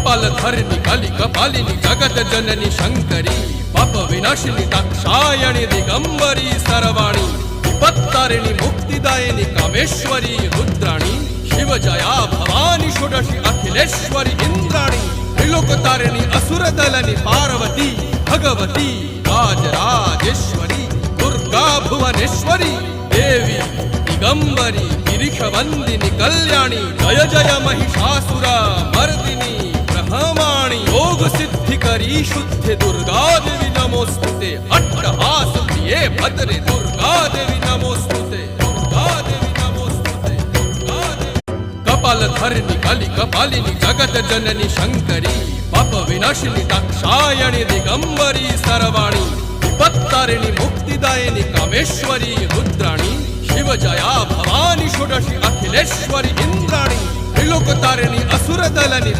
कपालधरणी काली कपालिनी जगत जननी शंकरी पाप विनाशिनी दाक्षायणी दिगंबरी सर्वाणी विपत्तारिणी मुक्तिदायिनी कामेश्वरी रुद्राणी शिवजया भवानी षोडशी अखिलेश्वरी इंद्राणी त्रिलोकतारिणी असुरदलनी पार्वती भगवती राजराजेश्वरी दुर्गा भुवनेश्वरी देवी दिगंबरी गिरीशवंदिनी कल्याणी जय जय महिषासुर मर्दिनी ब्रह्माणी योग सिद्धिकरी शुद्धे दुर्गा देवी नमोस्तुते अट्टहास प्रिये भद्रे दुर्गा देवी नमोस्तुते दुर्गा देवी नमोस्तुते दुर्गा देवी कपालधरणी काली कपालिनी जगत जननी शंकरी पाप विनाशिनी दाक्षायणी दिगंबरी सर्वाणी विपत्तारिणी मुक्तिदायिनी कामेश्वरी रुद्राणी शिवजया भवानी षोडशी अखिलेश्वरी इंद्राणी त्रिलोकतारिणी असुरदलनी